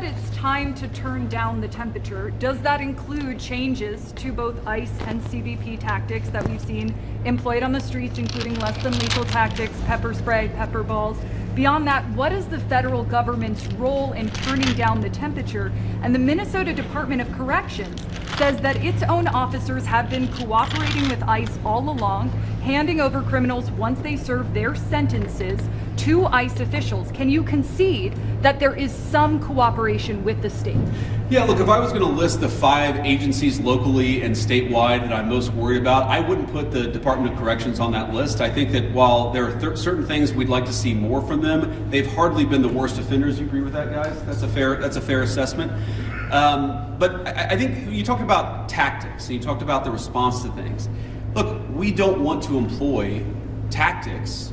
it's time to turn down the temperature, does that include changes to both ICE and CBP tactics that we've seen employed on the streets, including less than lethal tactics, pepper spray, pepper balls? Beyond that, what is the federal government's role in turning down the temperature? And the Minnesota Department of Corrections says that its own officers have been cooperating with ICE all along, handing over criminals once they serve their sentences to ICE officials. Can you concede that there is some cooperation with the state? Yeah, look, if I was going to list the 5 agencies locally and statewide that I'm most worried about, I wouldn't put the Department of Corrections on that list. I think that while there are certain things we'd like to see more from them, they've hardly been the worst offenders. You agree with that, guys? That's a fair assessment. But I think you talked about tactics, and you talked about the response to things. Look, we don't want to employ tactics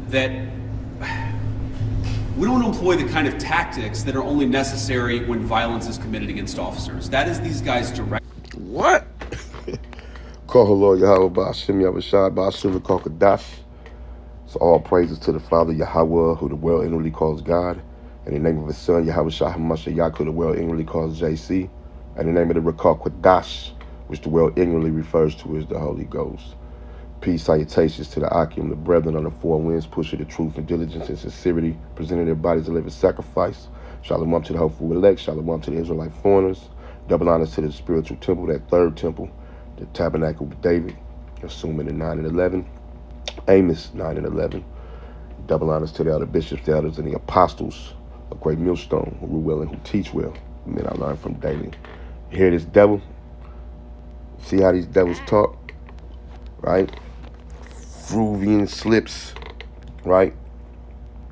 that we don't want to employ the kind of tactics that are only necessary when violence is committed against officers. That is these guys' direct. What? Call Lord Yahweh Ba'ashem Yahushua Ba'ashem Kadash. So all praises to the Father Yahweh, who the world inwardly calls God. In the name of His Son Yahushua HaMashiach, who the world inwardly calls JC. In the name of the Rakal Kadash, which the world inwardly refers to as the Holy Ghost. Peace, salutations to the Akim, the brethren on the 4 winds, pushing the truth and diligence and sincerity, presenting their bodies a living sacrifice. Shalom to the hopeful elect, shalom to the Israelite foreigners, double honors to the spiritual temple, that 3rd temple, the tabernacle of David, assuming in 9 and 11, Amos 9 and 11. Double honors to the elder bishops, the elders, and the apostles of Great Millstone, who rule well and who teach well, the men I learn from daily. You hear this devil? See how these devils talk? Right? Fruvian slips, right?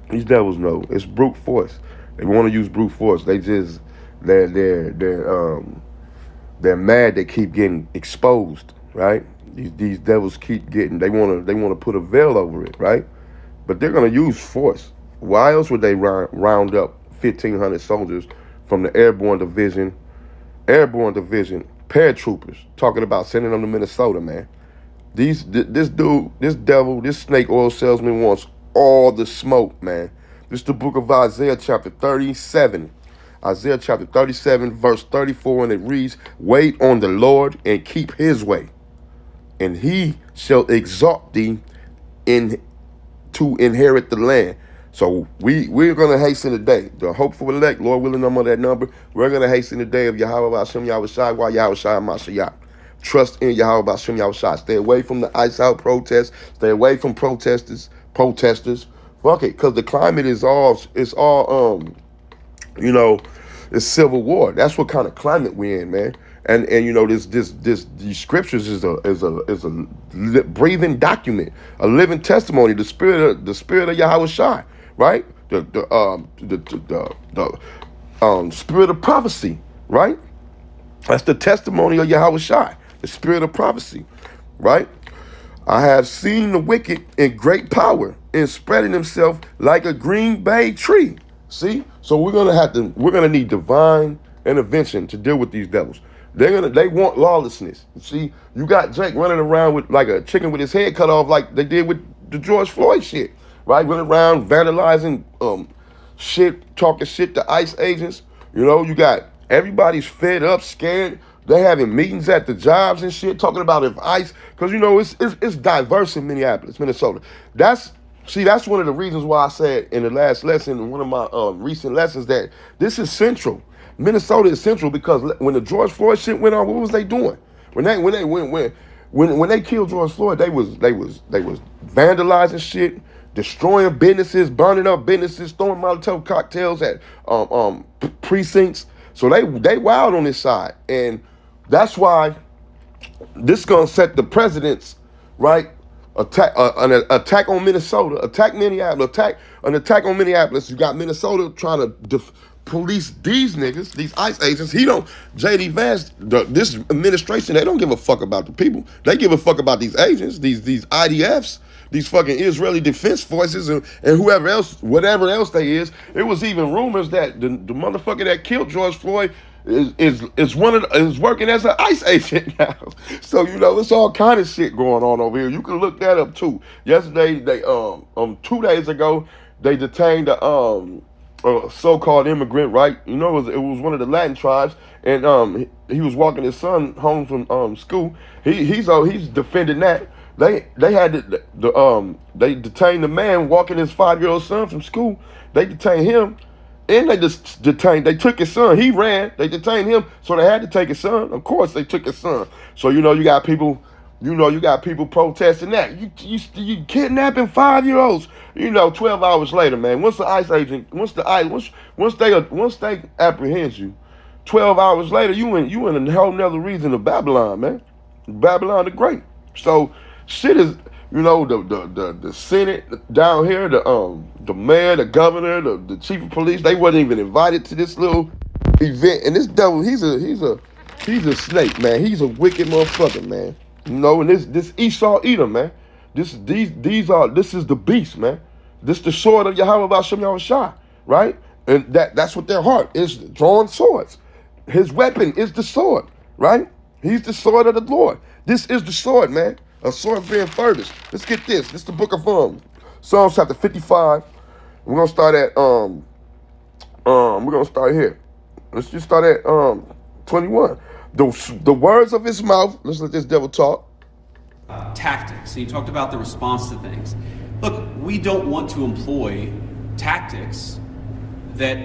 These devils know it's brute force. They want to use brute force. They're mad. They keep getting exposed, right? These devils keep getting. They want to put a veil over it, right? But they're gonna use force. Why else would they round up 1,500 soldiers from the airborne division, paratroopers? Talking about sending them to Minnesota, man. This devil, this snake oil salesman wants all the smoke, man. This is the book of Isaiah chapter 37. Isaiah chapter 37, verse 34, and it reads, "Wait on the Lord and keep His way, and He shall exalt thee to inherit the land." So we're going to hasten the day. The hopeful elect, Lord willing, I'm on that number. We're going to hasten the day of Yahweh Hashem Yahushua while Yahushua Mashiach. Trust in Yahweh Hashem Yahushua. Stay away from the ice out protests. Stay away from protesters. Fuck it, because the climate is all it's civil war. That's what kind of climate we're in, man. And these scriptures is a breathing document, a living testimony. The spirit of Yahushua, right? The spirit of prophecy, right? That's the testimony of Yahushua, the spirit of prophecy, right? I have seen the wicked in great power and spreading himself like a green bay tree. See? So we're gonna need divine intervention to deal with these devils. They want lawlessness. See, you got Jake running around with like a chicken with his head cut off, like they did with the George Floyd shit, right? Running around vandalizing shit, talking shit to ICE agents. You got everybody's fed up, scared. They having meetings at the jobs and shit, talking about if ICE, because it's diverse in Minneapolis, Minnesota. That's one of the reasons why I said in the last lesson, in one of my recent lessons, that this is central. Minnesota is central because when the George Floyd shit went on, what was they doing? When they killed George Floyd, they was vandalizing shit, destroying businesses, burning up businesses, throwing Molotov cocktails at precincts. So they wild on this side, and that's why this is gonna set the president's right. An attack on Minnesota, an attack on Minneapolis. You got Minnesota trying to police these niggas, these ICE agents. J.D. Vance, this administration, they don't give a fuck about the people. They give a fuck about these agents, these IDFs, these fucking Israeli Defense Forces, and whoever else, whatever else they is. It was even rumors that the motherfucker that killed George Floyd is working as an ICE agent now. So it's all kind of shit going on over here. You can look that up too. Yesterday, 2 days ago, they detained a so-called immigrant, right? You know, it was one of the Latin tribes, and he was walking his son home from school. He's defending that. They had they detained the man walking his 5-year-old son from school. They detained him, and they just detained. They took his son. He ran. They detained him, so they had to take his son. Of course, they took his son. So you got people. You got people protesting that. You kidnapping 5-year-olds. 12 hours later, man. Once the ICE agent, once they apprehend you, 12 hours later, you in a whole nother region of Babylon, man. Babylon the Great. So shit is, the Senate down here, the mayor, the governor, the chief of police, they wasn't even invited to this little event. And this devil, he's a snake, man. He's a wicked motherfucker, man. And this Esau Edom, man. This is the beast, man. This the sword of Yahweh Bashem Yahushua, right? And that's what their heart is, drawing swords. His weapon is the sword, right? He's the sword of the Lord. This is the sword, man. A sword being furthest. Let's get this. This is the book of Psalms chapter 55. We're gonna start at we're gonna start here. Let's just start at 21. The words of his mouth. Let's let this devil talk. Tactics. And you talked about the response to things. Look, we don't want to employ tactics that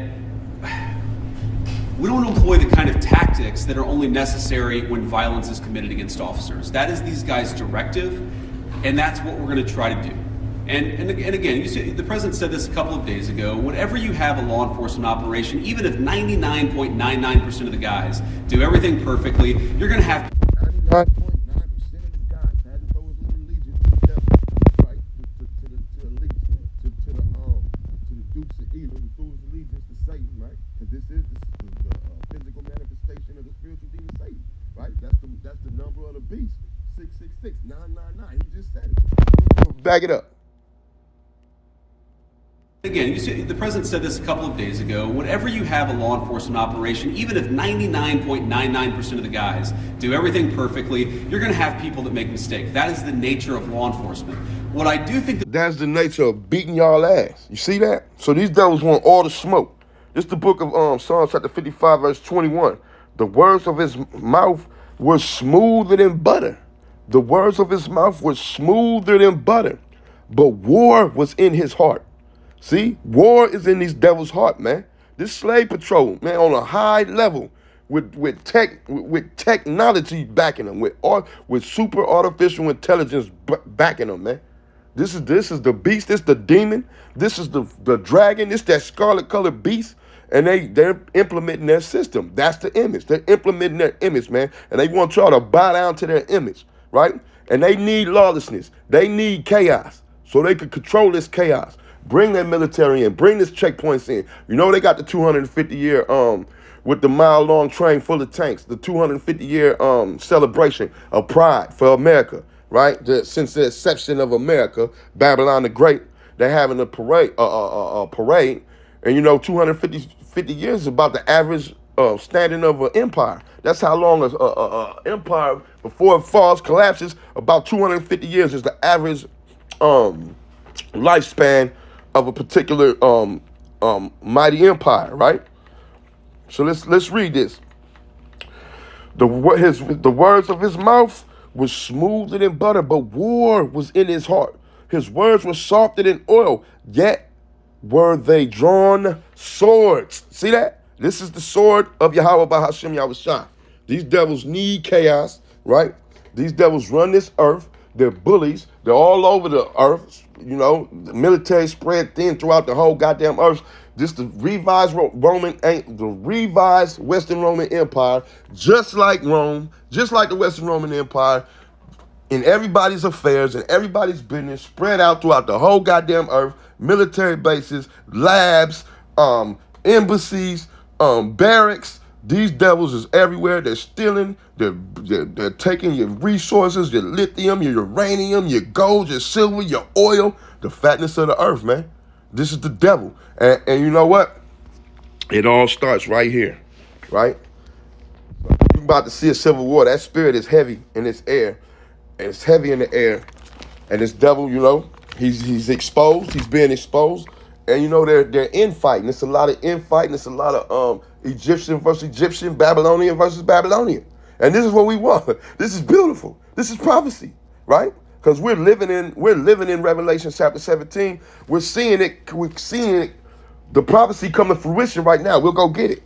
we don't employ the kind of tactics that are only necessary when violence is committed against officers. That is these guys' directive, and that's what we're going to try to do. And again, the president said this a couple of days ago. Whenever you have a law enforcement operation, even if 99.99% of the guys do everything perfectly, you're going to have 99.9% of the guys had to throw his little legion to the devil, right? To the legion, to the dukes of Edom, who threw his allegiance to Satan, right? Because this is the physical manifestation of the spiritual demon Satan, right? That's the number of the beast, 666 999. He just said it. Back it up. Again, the president said this a couple of days ago. Whenever you have a law enforcement operation, even if 99.99% of the guys do everything perfectly, you're going to have people that make mistakes. That is the nature of law enforcement. What I do think that's the nature of beating y'all ass. You see that? So these devils want all the smoke. This is the book of Psalms chapter 55, verse 21. The words of his mouth were smoother than butter. The words of his mouth were smoother than butter, but war was in his heart. See, war is in these devils' heart, man. This slave patrol, man, on a high level, with technology backing them, with super artificial intelligence backing them, man. This is the beast. This is the demon. This is the dragon. This that scarlet colored beast, and they're implementing their system. That's the image. They're implementing their image, man, and they want y'all to bow down to their image, right? And they need lawlessness. They need chaos, so they could control this chaos. Bring their military in. Bring this checkpoints in. They got the 250-year with the mile-long train full of tanks. The 250-year celebration of pride for America, right? Since the inception of America, Babylon the Great, they're having a parade. Parade, and 250 years is about the average standing of an empire. That's how long an empire before it falls, collapses. About 250 years is the average lifespan of a particular mighty empire, right? So let's read this. The words of his mouth were smoother than butter, but war was in his heart. His words were softer than oil, yet were they drawn swords. See that? This is the sword of Yahweh Bahashem Yahushua. These devils need chaos, right? These devils run this earth. They're bullies. They're all over the earth. The military spread thin throughout the whole goddamn earth. Just the revised Western Roman Empire, just like Rome, just like the Western Roman Empire, in everybody's affairs and everybody's business, spread out throughout the whole goddamn earth. Military bases, labs, embassies, barracks. These devils is everywhere. They're stealing. They're taking your resources, your lithium, your uranium, your gold, your silver, your oil, the fatness of the earth, man. This is the devil. And you know what? It all starts right here, right? You're about to see a civil war. That spirit is heavy in this air. And it's heavy in the air. And this devil, he's exposed. He's being exposed. And you know they're infighting. It's a lot of infighting. It's a lot of Egyptian versus Egyptian, Babylonian versus Babylonian. And this is what we want. This is beautiful. This is prophecy, right? Because we're living in Revelation chapter 17. We're seeing it. The prophecy come to fruition right now. We'll go get it.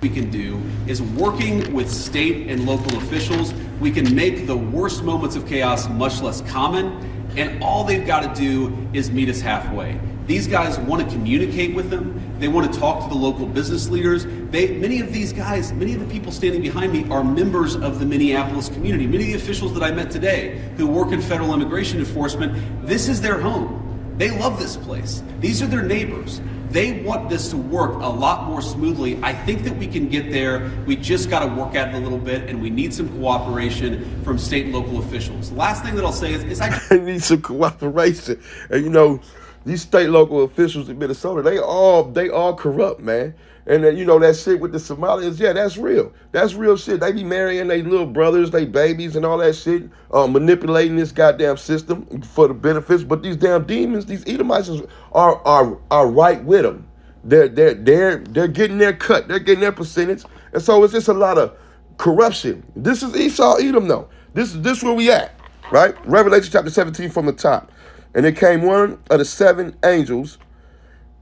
We can do is working with state and local officials, we can make the worst moments of chaos much less common, and all they've got to do is meet us halfway. These guys want to communicate with them. They want to talk to the local business leaders. Many of these guys, many of the people standing behind me are members of the Minneapolis community. Many of the officials that I met today who work in federal immigration enforcement, this is their home. They love this place. These are their neighbors. They want this to work a lot more smoothly. I think that we can get there. We just got to work at it a little bit, and we need some cooperation from state and local officials. The last thing that I'll say is I need some cooperation. And you know, these state local officials in Minnesota, they all corrupt, man. And then, you know, that shit with the Somalians, yeah, that's real. That's real shit. They be marrying their little brothers, their babies, and all that shit, manipulating this goddamn system for the benefits. But these damn demons, these Edomites are right with them. They're getting their cut. They're getting their percentage. And so it's just a lot of corruption. This is Esau, Edom, though. This is where we at, right? Revelation chapter 17 from the top. And it came one of the seven angels,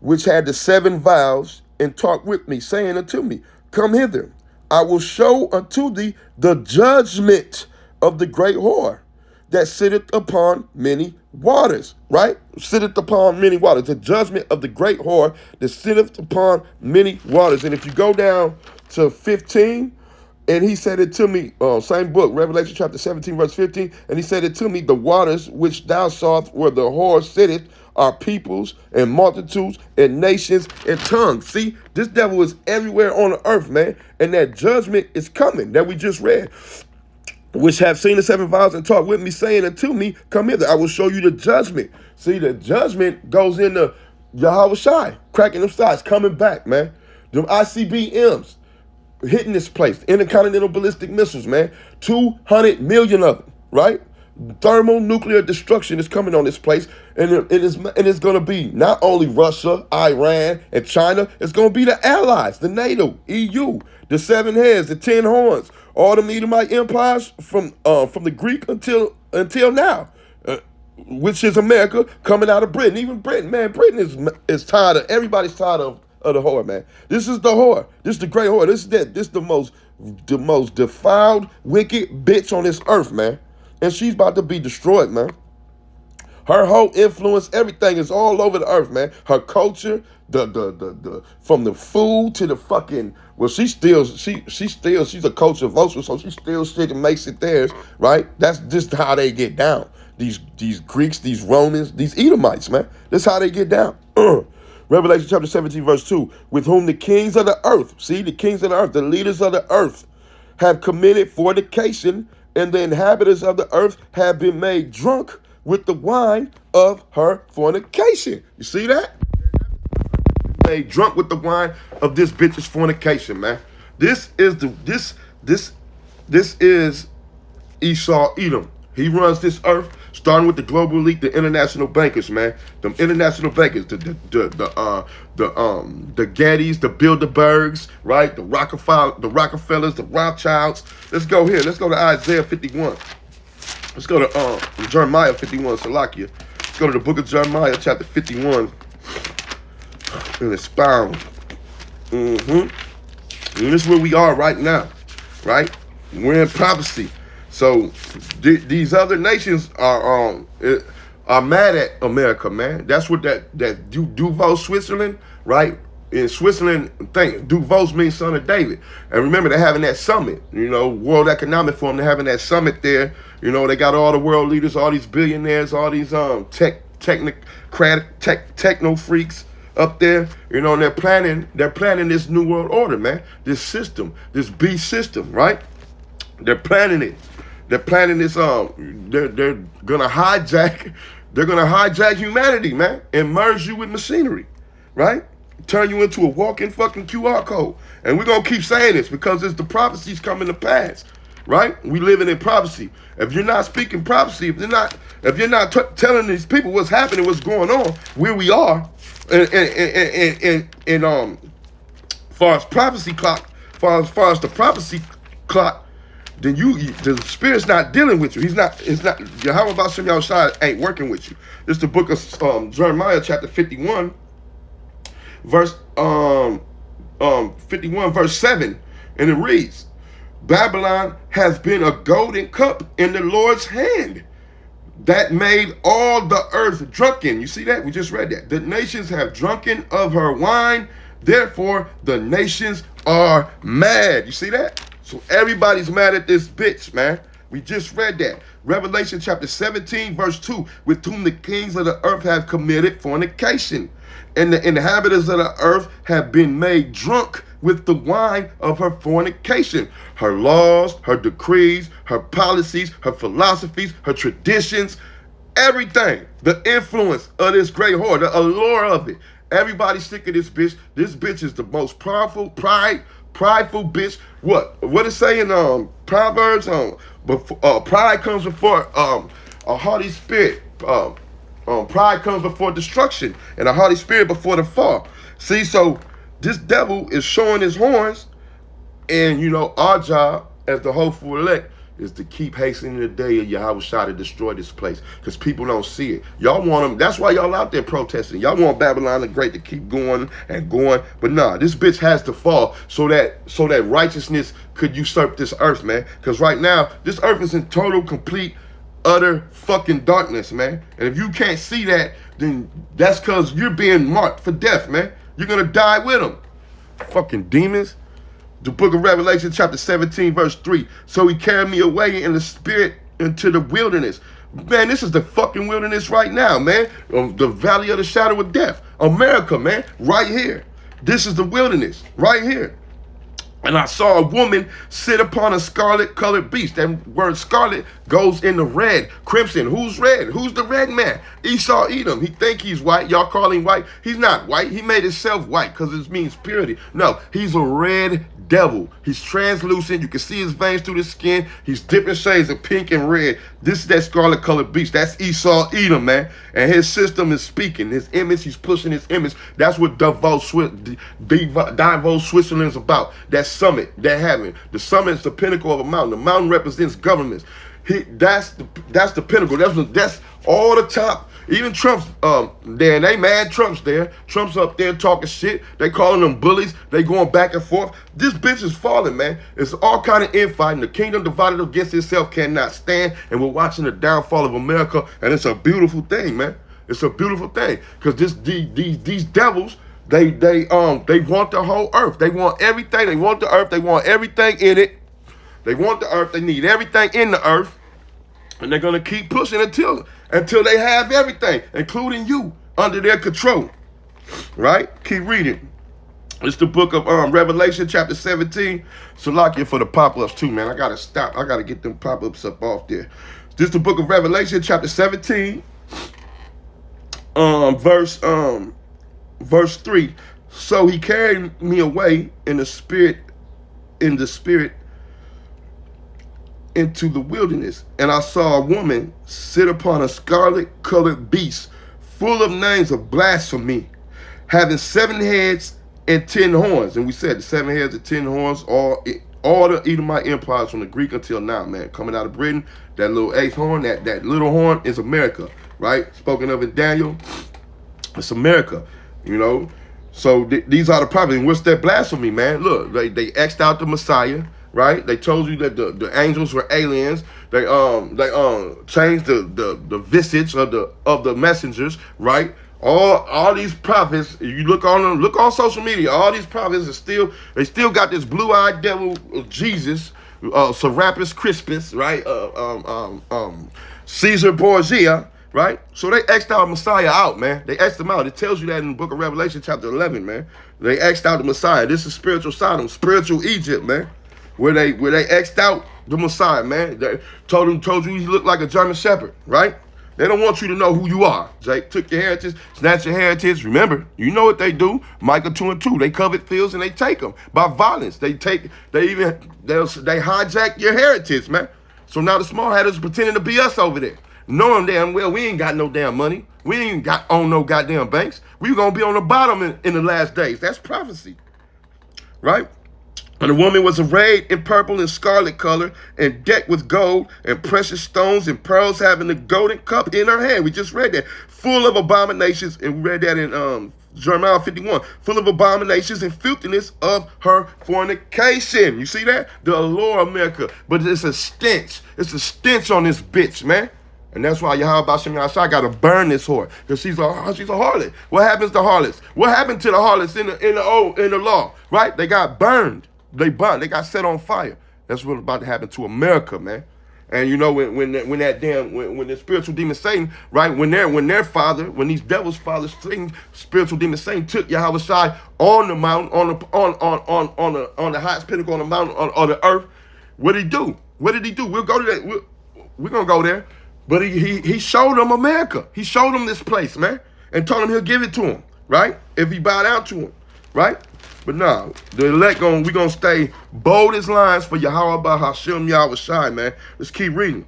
which had the seven vials, and talked with me, saying unto me, come hither. I will show unto thee the judgment of the great whore that sitteth upon many waters, right? Sitteth upon many waters. The judgment of the great whore that sitteth upon many waters. And if you go down to 15, and he said it to me, same book, Revelation chapter 17, verse 15, and he said it to me, the waters which thou sawest where the whore sitteth are peoples and multitudes and nations and tongues. See, this devil is everywhere on the earth, man. And that judgment is coming that we just read. Which have seen the seven vials and talked with me, saying unto me, come hither, I will show you the judgment. See, the judgment goes into Yahweh Shai, cracking them sides, coming back, man. Them ICBMs hitting this place, intercontinental ballistic missiles, man. 200 million of them, right? Thermonuclear destruction is coming on this place, and it's going to be not only Russia, Iran, and China. It's going to be the allies, the NATO, EU, the seven heads, the 10 horns, all the Edomite empires from the Greek until now, which is America coming out of Britain. Even Britain, man, Britain is tired of. Everybody's tired of the whore, man. This is the whore. This is the great whore. This is the most defiled, wicked bitch on this earth, man. And she's about to be destroyed, man. Her whole influence, everything is all over the earth, man. Her culture, the from the food to the fucking, well, she's a culture vulture, so she steals shit and makes it theirs, right? That's just how they get down. These Greeks, these Romans, these Edomites, man. That's how they get down. Revelation chapter 17, verse 2, with whom the kings of the earth, see, the kings of the earth, the leaders of the earth, have committed fornication, and the inhabitants of the earth have been made drunk with the wine of her fornication. You see that? Made drunk with the wine of this bitch's fornication, man. This is Esau Edom. He runs this earth, starting with the global elite, the international bankers, man. Them international bankers, the Gettys, the Bilderbergs, right? The Rockefellers, the Rothschilds. Let's go here. Let's go to Isaiah 51. Let's go to Jeremiah 51, Salakia. Let's go to the book of Jeremiah, chapter 51, and expound. And this is where we are right now, right? We're in prophecy. So these other nations are mad at America, man. That's what that Davos, Switzerland, right? In Switzerland, Davos means son of David. And remember, they're having that summit, you know, World Economic Forum. They're having that summit there. You know, they got all the world leaders, all these billionaires, all these techno freaks up there, you know, and they're planning this new world order, man. This system, this beast system, right? They're planning it. They're planning this. They're gonna hijack humanity, man, and merge you with machinery, right? Turn you into a walking fucking QR code. And we're gonna keep saying this because it's the prophecies coming to pass, right? We living in prophecy. If you're not speaking prophecy, if you're not telling these people what's happening, what's going on, where we are, And far as prophecy clock, far as the prophecy clock, then the spirit's not dealing with you. It's not Yahweh Bashem Yahushua ain't working with you. It's the book of Jeremiah chapter 51, verse 51 verse 7, and it reads, Babylon has been a golden cup in the Lord's hand that made all the earth drunken. You see that? We just read that. The nations have drunken of her wine, therefore the nations are mad. You see that? So everybody's mad at this bitch, man. We just read that. Revelation chapter 17 verse 2, with whom the kings of the earth have committed fornication, and the inhabitants of the earth have been made drunk with the wine of her fornication. Her laws, her decrees, her policies, her philosophies, her traditions, everything, the influence of this great whore, the allure of it. Everybody's sick of this bitch. This bitch is the most powerful, prideful bitch. What it say in Proverbs? Pride comes before a haughty spirit. Pride comes before destruction, and a haughty spirit before the fall. See, so this devil is showing his horns, and our job as the hopeful elect is to keep hastening the day of Yahushua to destroy this place, because people don't see it. Y'all want them. That's why y'all out there protesting. Y'all want Babylon the Great to keep going and going, but nah, this bitch has to fall so that righteousness could usurp this earth, man. Because right now, this earth is in total, complete, utter fucking darkness, man. And if you can't see that, then that's because you're being marked for death, man. You're gonna die with them. Fucking demons. The book of Revelation chapter 17 verse 3. So he carried me away in the spirit into the wilderness. Man, this is the fucking wilderness right now, man. The valley of the shadow of death. America, man. Right here. This is the wilderness. Right here. And I saw a woman sit upon a scarlet-colored beast. That word scarlet goes into red, crimson. Who's red? Who's the red man? Esau Edom. He think he's white. Y'all call him white. He's not white. He made himself white because it means purity. No, he's a red devil. He's translucent. You can see his veins through the skin. He's different shades of pink and red. This is that scarlet-colored beast. That's Esau Edom, man. And his system is speaking. His image, he's pushing his image. That's what Davos, Switzerland's about. That summit, that heaven. The summit is the pinnacle of a mountain. The mountain represents governments. That's the pinnacle. That's all the top. Even Trump's there, and they mad Trump's there. Trump's up there talking shit. They calling them bullies. They going back and forth. This bitch is falling, man. It's all kind of infighting. The kingdom divided against itself cannot stand, and we're watching the downfall of America, and it's a beautiful thing, man. It's a beautiful thing, because these devils, they want the whole earth. They want everything. They want the earth. They want everything in it. They want the earth. They need everything in the earth. And they're going to keep pushing until they have everything, including you, under their control. Right? Keep reading. It's the book of Revelation chapter 17. Salakia for the pop-ups too, man. I got to stop. I got to get them pop-ups up off there. This is the book of Revelation chapter 17. Verse 3. So he carried me away in the spirit into the wilderness, and I saw a woman sit upon a scarlet-colored beast, full of names of blasphemy, having 7 heads and 10 horns. And we said the 7 heads and 10 horns, all the Edomite empires from the Greek until now, man. Coming out of Britain, that little 8th horn, that little horn is America, right? Spoken of in Daniel, it's America, So these are the prophets. And what's that blasphemy, man? Look, they X'd out the Messiah. Right? They told you that the angels were aliens. They changed the visage of the messengers. Right? All these prophets. You look on social media. All these prophets they still got this blue-eyed devil Jesus, Serapis Crispus, right? Caesar Borgia. Right? So they X'd out Messiah out, man. They X'd him out. It tells you that in the book of Revelation chapter 11, man. They X'd out the Messiah. This is spiritual Sodom, spiritual Egypt, man. Where they X'd out the Messiah, man. They told you he looked like a German Shepherd, right? They don't want you to know who you are. Jake took your heritage, snatched your heritage. Remember, you know what they do. Micah 2 and 2. They covet fields and they take them by violence. They hijack your heritage, man. So now the small headers pretending to be us over there. knowing damn well we ain't got no damn money. We ain't got on no goddamn banks. We gonna be on the bottom in the last days. That's prophecy, right? And the woman was arrayed in purple and scarlet color and decked with gold and precious stones and pearls, having a golden cup in her hand. We just read that. Full of abominations, and we read that in Jeremiah 51. Full of abominations and filthiness of her fornication. You see that? The allure of America. But it's a stench. It's a stench on this bitch, man. And that's why Yahweh Shem Yahshua got to burn this whore, because she's a harlot. What happens to harlots? What happened to the harlots in the law? Right? They got burned. They got set on fire. That's what's about to happen to America, man. And you know when the spiritual demon Satan, right? When these devils' father, Satan, spiritual demon Satan, took Yahweh Shai on the mountain, on the highest pinnacle on the mountain on the earth. What did he do? What did he do? We'll go to that. We're gonna go there. But he showed them America. He showed them this place, man, and told them he'll give it to him, right? If he bow down to him, right? But no, the elect we gonna stay bold as lions for Yahweh Hashem Yahweh Shai, man. Let's keep reading.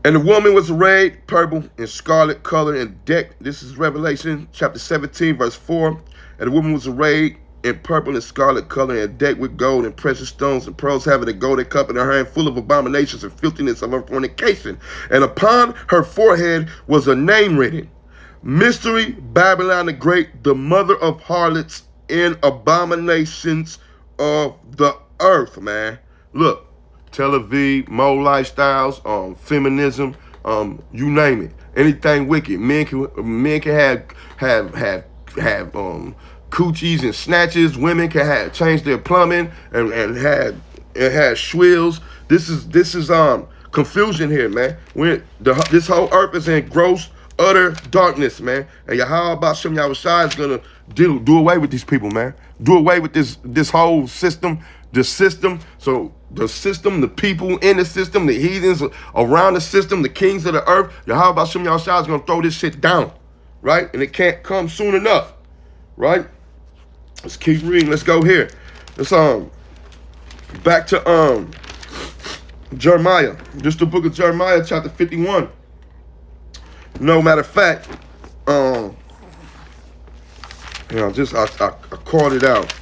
And the woman was arrayed purple and scarlet color and decked. This is Revelation chapter 17, verse 4. And the woman was arrayed in purple and scarlet color and decked with gold and precious stones and pearls, having a golden cup in her hand full of abominations and filthiness of her fornication. And upon her forehead was a name written: Mystery, Babylon the Great, the mother of harlots and abominations of the earth, man. Look, Tel Aviv, mole lifestyles, feminism, you name it. Anything wicked. Men can have coochies and snatches. Women can change their plumbing and had swills. This is confusion here, man. This whole earth is in gross, utter darkness, man. And Yahweh Bashem Yahushua is gonna do away with these people, man. Do away with this whole system. The system, the people in the system, the heathens around the system, the kings of the earth. Yahweh Bashem Yahushua is gonna throw this shit down, right? And it can't come soon enough, right? Let's keep reading. Let's go here. Let's back to Jeremiah. Just the book of Jeremiah, chapter 51. No matter of fact, I called it out.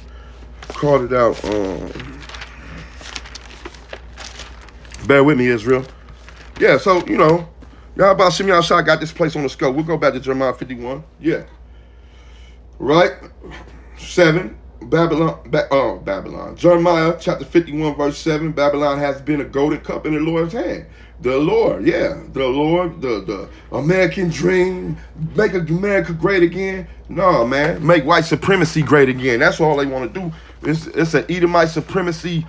Bear with me, Israel. Yeah, so Yahweh Shem Yahshua got this place on the scope. We'll go back to Jeremiah 51. Yeah. Right? 7. Babylon. Jeremiah chapter 51, verse 7. Babylon has been a golden cup in the Lord's hand. The Lord, the American dream, make America great again. No, man, make white supremacy great again. That's all they want to do. It's an Edomite supremacy.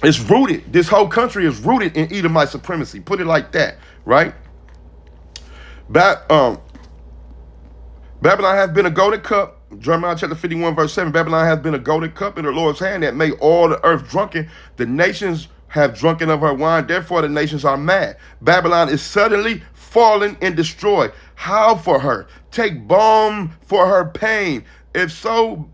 It's rooted. This whole country is rooted in Edomite supremacy. Put it like that, right? Babylon has been a golden cup. Jeremiah chapter 51, verse 7. Babylon has been a golden cup in the Lord's hand that made all the earth drunken. The nations have drunken of her wine, therefore the nations are mad. Babylon is suddenly fallen and destroyed. Howl for her. Take balm for her pain. If so,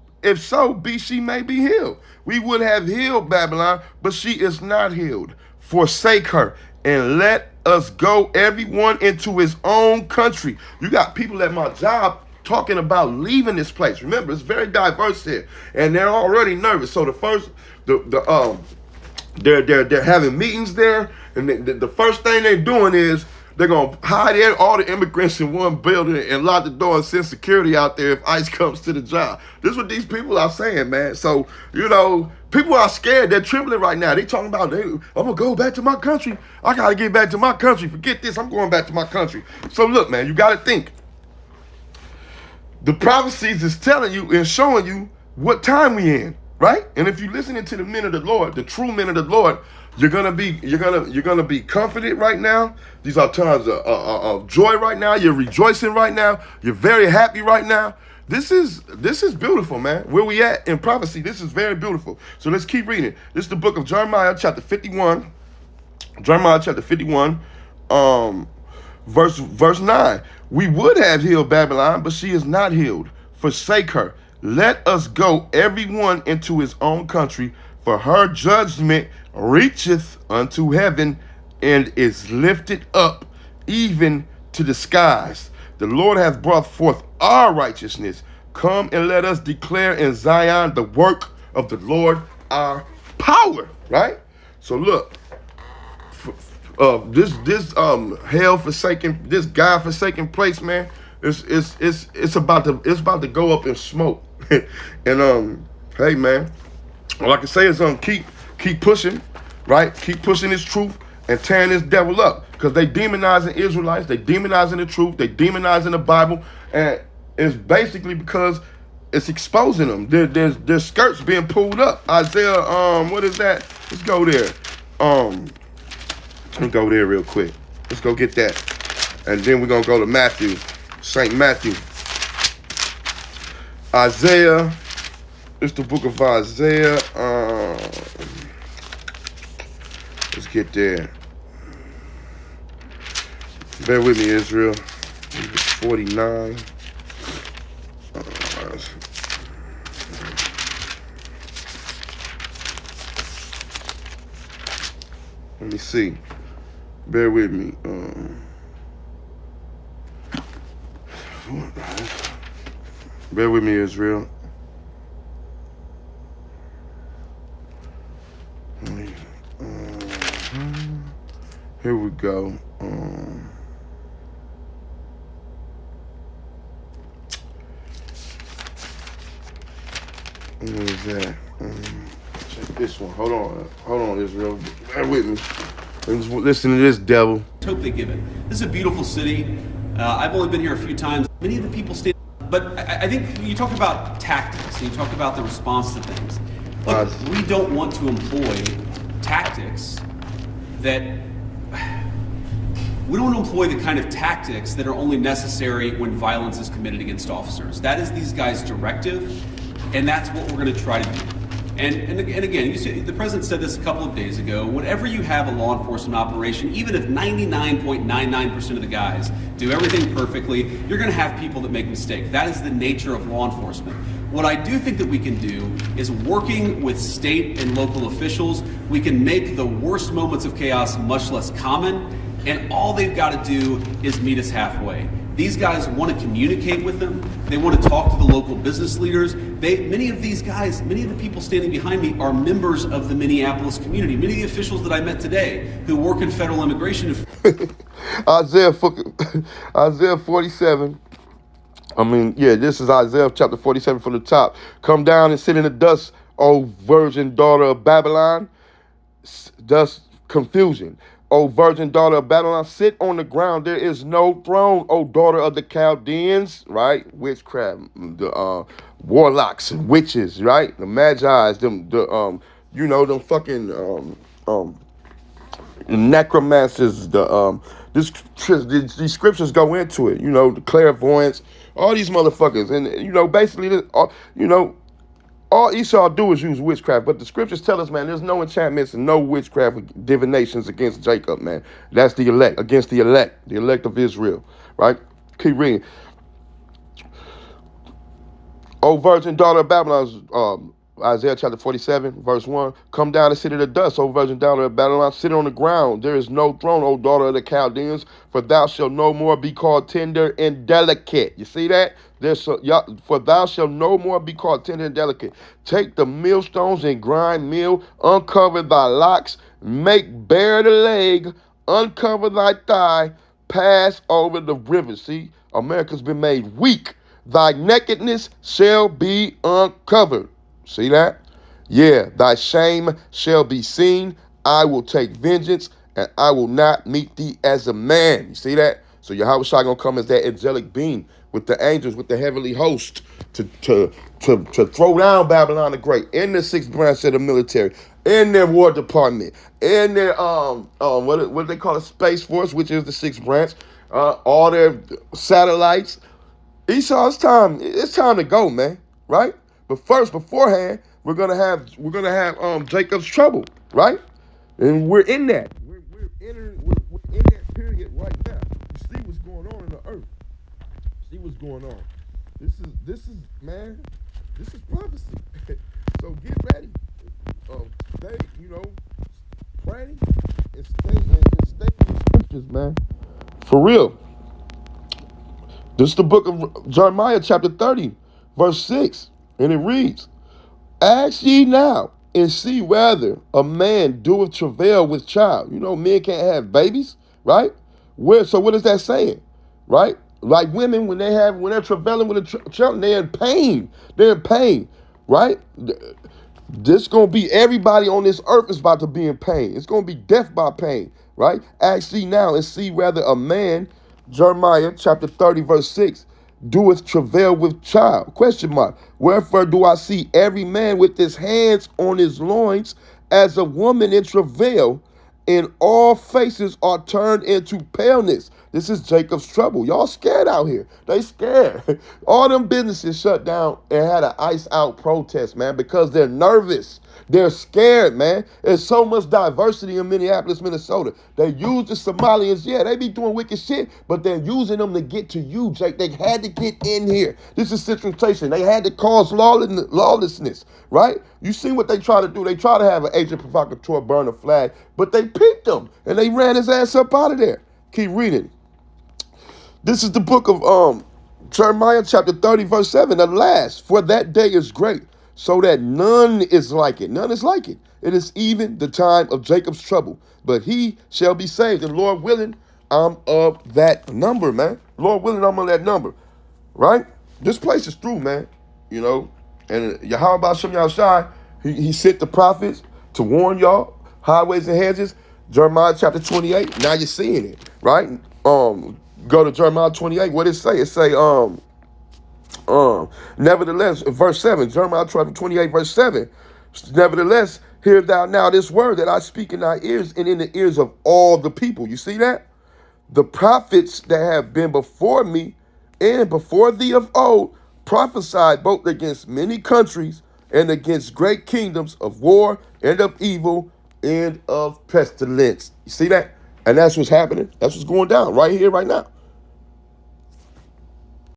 be she may be healed. We would have healed Babylon, but she is not healed. Forsake her and let us go, everyone into his own country. You got people at my job talking about leaving this place. Remember, it's very diverse here, and they're already nervous. So they're having meetings there, and the first thing they're doing is they're gonna hide all the immigrants in one building and lock the door and send security out there if ICE comes to the job. This is what these people are saying, man. So people are scared. They're trembling right now. They talking about, I'm gonna go back to my country. I gotta get back to my country. Forget this. I'm going back to my country. So look, man, you gotta think. The prophecies is telling you and showing you what time we in, right? And if you're listening to the men of the Lord, the true men of the Lord, you're gonna be comforted right now. These are times of joy right now. You're rejoicing right now. You're very happy right now. This is beautiful, man. Where we at in prophecy, this is very beautiful. So let's keep reading. This is the book of Jeremiah, chapter 51. Jeremiah chapter 51, verse 9. We would have healed Babylon, but she is not healed. Forsake her. Let us go, everyone into his own country, For her judgment reacheth unto heaven and is lifted up even to the skies. The Lord hath brought forth our righteousness. Come and let us declare in Zion the work of the Lord our power. Right? So look, this hell forsaken, this God forsaken place, man. It's about to go up in smoke. And hey, man, all I can say is keep pushing, right? Keep pushing this truth and tearing this devil up, because they demonizing Israelites, they demonizing the truth, they demonizing the Bible, and it's basically because it's exposing them. Their skirts being pulled up. Isaiah, what is that? Let's go there. Let's go there real quick. Let's go get that, and then we're gonna go to Matthew, Saint Matthew, Isaiah. It's the book of Isaiah. Let's get there. Bear with me, Israel. 49. Let me see. Bear with me. Bear with me, Israel. Here we go. What is that? Check this one. Hold on, Israel. Bear with me. Listen to this, devil. Hope they give it. This is a beautiful city. I've only been here a few times. Many of the people stand, but I think you talk about tactics and you talk about the response to things. Look, we don't want to employ tactics that we don't want to employ the kind of tactics that are only necessary when violence is committed against officers. That is these guys' directive, and that's what we're going to try to do. And again, you see, the president said this a couple of days ago. Whenever you have a law enforcement operation, even if 99.99% of the guys do everything perfectly, you're going to have people that make mistakes. That is the nature of law enforcement. What I do think that we can do is, working with state and local officials, we can make the worst moments of chaos much less common, and all they've got to do is meet us halfway. These guys want to communicate with them. They want to talk to the local business leaders. Many of these guys, many of the people standing behind me are members of the Minneapolis community. Many of the officials that I met today who work in federal immigration. Isaiah 47. This is Isaiah chapter 47 from the top. Come down and sit in the dust, O virgin daughter of Babylon. Dust, confusion. O virgin daughter of Babylon, sit on the ground. There is no throne, O daughter of the Chaldeans, right? Witchcraft, the warlocks and witches, right? The magi's, them fucking necromancers. These scriptures go into it. The clairvoyance, all these motherfuckers, and basically, all Esau do is use witchcraft, but the scriptures tell us, man, there's no enchantments and no witchcraft divinations against Jacob, man. That's the elect, against the elect of Israel, right? Keep reading. O virgin daughter of Babylon, Isaiah chapter 47, verse 1. Come down and sit in the dust, O virgin daughter of Babylon. Sit on the ground. There is no throne, O daughter of the Chaldeans, for thou shalt no more be called tender and delicate. You see that? For thou shalt no more be called tender and delicate. Take the millstones and grind meal. Uncover thy locks. Make bare the leg. Uncover thy thigh. Pass over the river. See, America's been made weak. Thy nakedness shall be uncovered. See that? Yeah, thy shame shall be seen. I will take vengeance, and I will not meet thee as a man. You see that? So Yahweh Shai gonna come as that angelic being with the angels, with the heavenly host to throw down Babylon the Great in the sixth branch of the military, in their war department, in their what they call a space force, which is the sixth branch, all their satellites. Esau's time. It's time to go, man. Right? But first, beforehand, we're gonna have Jacob's trouble, right? And we're in that. We're in that period right now. You see what's going on in the earth. See what's going on. This is prophecy. So get ready. stay, pray and stay in the scriptures, man. For real. This is the book of Jeremiah, chapter 30, verse 6. And it reads, Ask ye now and see whether a man doeth travail with child. Men can't have babies, right? So what is that saying? Right? Like women, when they're travailing with a child, they're in pain. They're in pain, right? This gonna be everybody on this earth is about to be in pain. It's gonna be death by pain, right? Ask ye now and see whether a man, Jeremiah chapter 30, verse 6, doeth travail with child. Question mark. Wherefore do I see every man with his hands on his loins as a woman in travail, and all faces are turned into paleness. This is Jacob's trouble. Y'all scared out here. They scared. All them businesses shut down and had an ice out protest, man, because they're nervous. They're scared, man. There's so much diversity in Minneapolis, Minnesota. They use the Somalians. Yeah, they be doing wicked shit, but they're using them to get to you, Jake. They had to get in here. This is infiltration. They had to cause lawlessness, right? You see what they try to do. They try to have an agent provocateur burn a flag, but they picked him, and they ran his ass up out of there. Keep reading. This is the book of Jeremiah chapter 30, verse 7. Alas, for that day is great, so that none is like it. None is like it. It is even the time of Jacob's trouble, but he shall be saved. And Lord willing, I'm of that number, man. Lord willing, I'm of that number, right? This place is through, man. And Yahweh Shem Yahushai, he sent the prophets to warn y'all, highways and hedges. Jeremiah chapter 28. Now you're seeing it, right? Go to Jeremiah 28. What it say? It say, nevertheless, verse 7, Jeremiah chapter 28, verse 7. Nevertheless, hear thou now this word that I speak in thy ears and in the ears of all the people. You see that? The prophets that have been before me and before thee of old prophesied both against many countries and against great kingdoms of war and of evil and of pestilence. You see that? And that's what's happening. That's what's going down right here, right now.